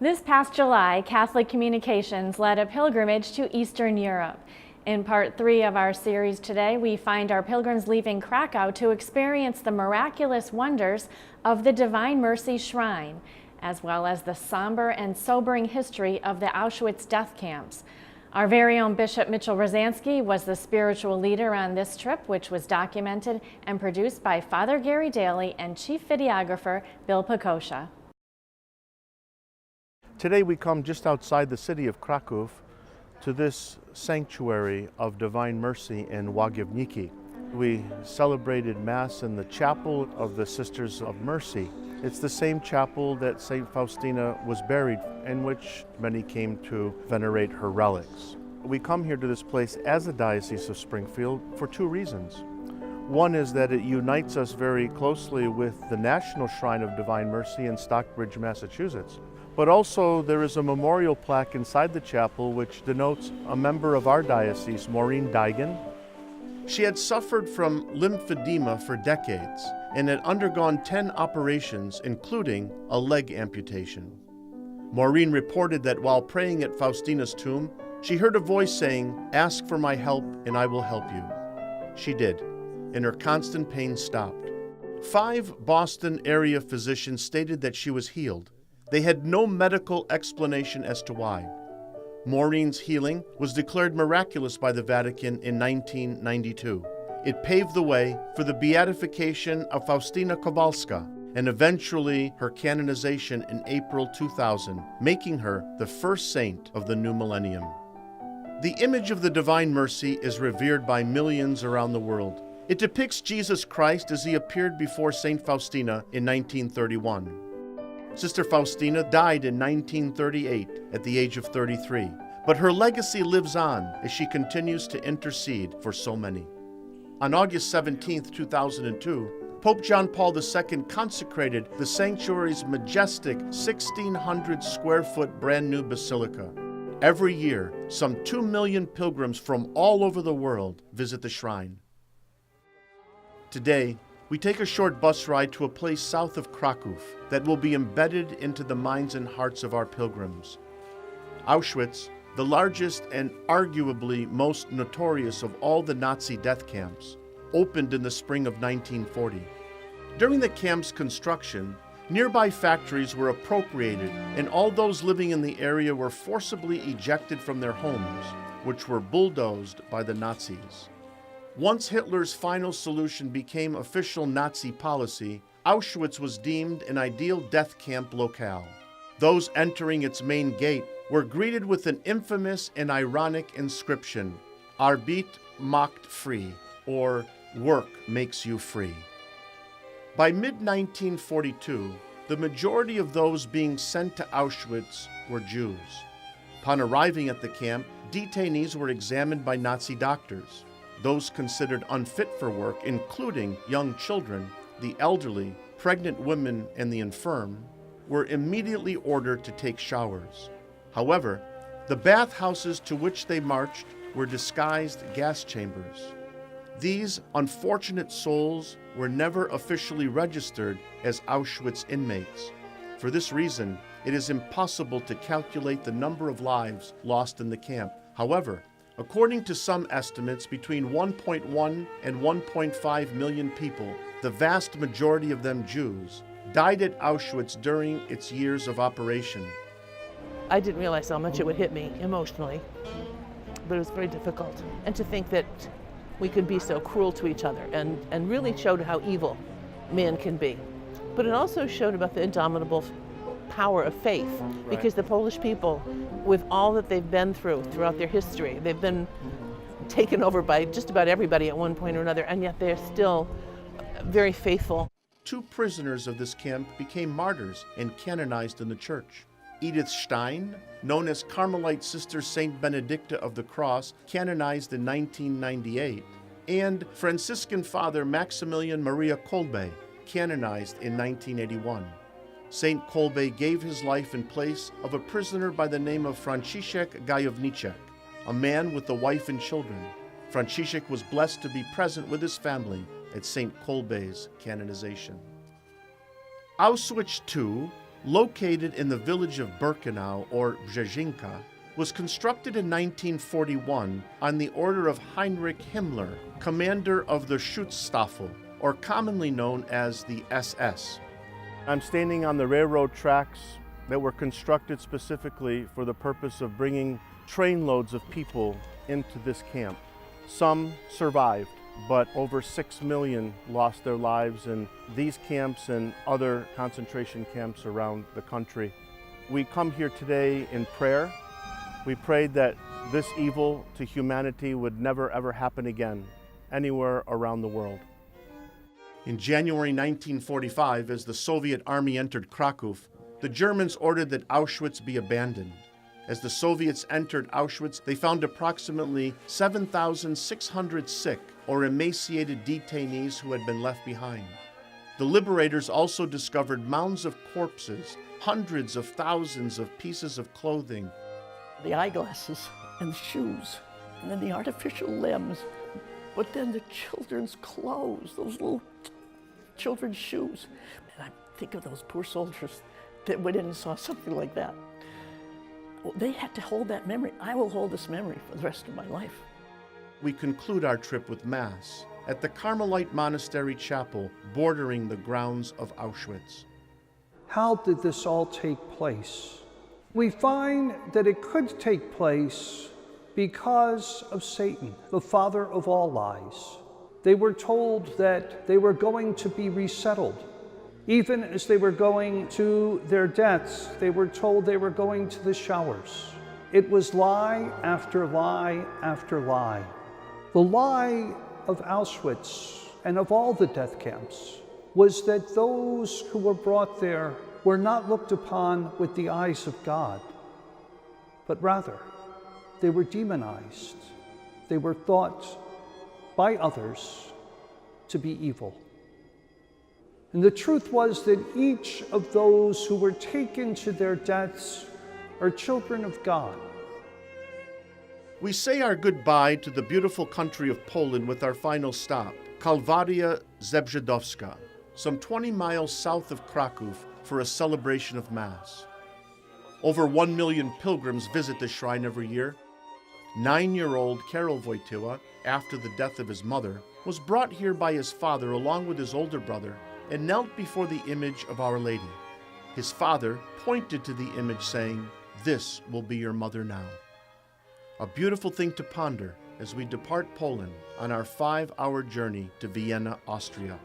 This past July, Catholic Communications led a pilgrimage to Eastern Europe. In part 3 of our series today, we find our pilgrims leaving Krakow to experience the miraculous wonders of the Divine Mercy Shrine, as well as the somber and sobering history of the Auschwitz death camps. Our very own Bishop Mitchell Rosansky was the spiritual leader on this trip, which was documented and produced by Father Gary Dailey and Chief Videographer Bill Pekosha. Today we come just outside the city of Kraków to this sanctuary of Divine Mercy in Łagiewnicki. We celebrated Mass in the chapel of the Sisters of Mercy. It's the same chapel that St. Faustina was buried, in which many came to venerate her relics. We come here to this place as a Diocese of Springfield for two reasons. One is that it unites us very closely with the National Shrine of Divine Mercy in Stockbridge, Massachusetts. But also there is a memorial plaque inside the chapel which denotes a member of our diocese, Maureen Daigen. She had suffered from lymphedema for decades and had undergone 10 operations, including a leg amputation. Maureen reported that while praying at Faustina's tomb, she heard a voice saying, "Ask for my help and I will help you." She did, and her constant pain stopped. 5 Boston area physicians stated that she was healed. They had no medical explanation as to why. Maureen's healing was declared miraculous by the Vatican in 1992. It paved the way for the beatification of Faustina Kowalska and eventually her canonization in April 2000, making her the first saint of the new millennium. The image of the Divine Mercy is revered by millions around the world. It depicts Jesus Christ as he appeared before St. Faustina in 1931. Sister Faustina died in 1938 at the age of 33, but her legacy lives on as she continues to intercede for so many. On August 17, 2002, Pope John Paul II consecrated the sanctuary's majestic 1,600 square foot brand new basilica. Every year, some 2 million pilgrims from all over the world visit the shrine. Today, we take a short bus ride to a place south of Kraków that will be embedded into the minds and hearts of our pilgrims. Auschwitz, the largest and arguably most notorious of all the Nazi death camps, opened in the spring of 1940. During the camp's construction, nearby factories were appropriated and all those living in the area were forcibly ejected from their homes, which were bulldozed by the Nazis. Once Hitler's final solution became official Nazi policy, Auschwitz was deemed an ideal death camp locale. Those entering its main gate were greeted with an infamous and ironic inscription, Arbeit macht frei, or work makes you free. By mid-1942, the majority of those being sent to Auschwitz were Jews. Upon arriving at the camp, detainees were examined by Nazi doctors. Those considered unfit for work, including young children, the elderly, pregnant women, and the infirm, were immediately ordered to take showers. However, the bathhouses to which they marched were disguised gas chambers. These unfortunate souls were never officially registered as Auschwitz inmates. For this reason, it is impossible to calculate the number of lives lost in the camp. However, according to some estimates, between 1.1 and 1.5 million people, the vast majority of them Jews, died at Auschwitz during its years of operation. I didn't realize how much it would hit me emotionally, but it was very difficult. And to think that we could be so cruel to each other and really showed how evil man can be. But it also showed about the indomitable power of faith, because the Polish people, with all that they've been through throughout their history, they've been taken over by just about everybody at one point or another, and yet they're still very faithful. 2 prisoners of this camp became martyrs and canonized in the church. Edith Stein, known as Carmelite Sister Saint Benedicta of the Cross, canonized in 1998, and Franciscan Father Maximilian Maria Kolbe, canonized in 1981. Saint Kolbe gave his life in place of a prisoner by the name of Franciszek Gajowniczek, a man with a wife and children. Franciszek was blessed to be present with his family at Saint Kolbe's canonization. Auschwitz II located in the village of Birkenau, or Brzezinka, was constructed in 1941 on the order of Heinrich Himmler, commander of the Schutzstaffel, or commonly known as the SS. I'm standing on the railroad tracks that were constructed specifically for the purpose of bringing trainloads of people into this camp. Some survived, but over 6 million lost their lives in these camps and other concentration camps around the country. We come here today in prayer. We prayed that this evil to humanity would never ever happen again anywhere around the world. In January 1945, as the Soviet army entered Krakow, the Germans ordered that Auschwitz be abandoned. As the Soviets entered Auschwitz, they found approximately 7,600 sick or emaciated detainees who had been left behind. The liberators also discovered mounds of corpses, hundreds of thousands of pieces of clothing. The eyeglasses and the shoes, and then the artificial limbs, but then the children's clothes, those little children's shoes. And I think of those poor soldiers that went in and saw something like that. Well, they had to hold that memory. I will hold this memory for the rest of my life. We conclude our trip with Mass at the Carmelite Monastery Chapel bordering the grounds of Auschwitz. How did this all take place? We find that it could take place because of Satan, the father of all lies. They were told that they were going to be resettled. Even as they were going to their deaths, they were told they were going to the showers. It was lie after lie after lie. The lie of Auschwitz and of all the death camps was that those who were brought there were not looked upon with the eyes of God, but rather they were demonized. They were thought by others to be evil. And the truth was that each of those who were taken to their deaths are children of God. We say our goodbye to the beautiful country of Poland with our final stop, Kalwaria Zebrzydowska, some 20 miles south of Kraków, for a celebration of Mass. Over 1 million pilgrims visit the shrine every year. 9-year-old Karol Wojtyła, after the death of his mother, was brought here by his father along with his older brother and knelt before the image of Our Lady. His father pointed to the image saying, "This will be your mother now." A beautiful thing to ponder as we depart Poland on our 5-hour journey to Vienna, Austria.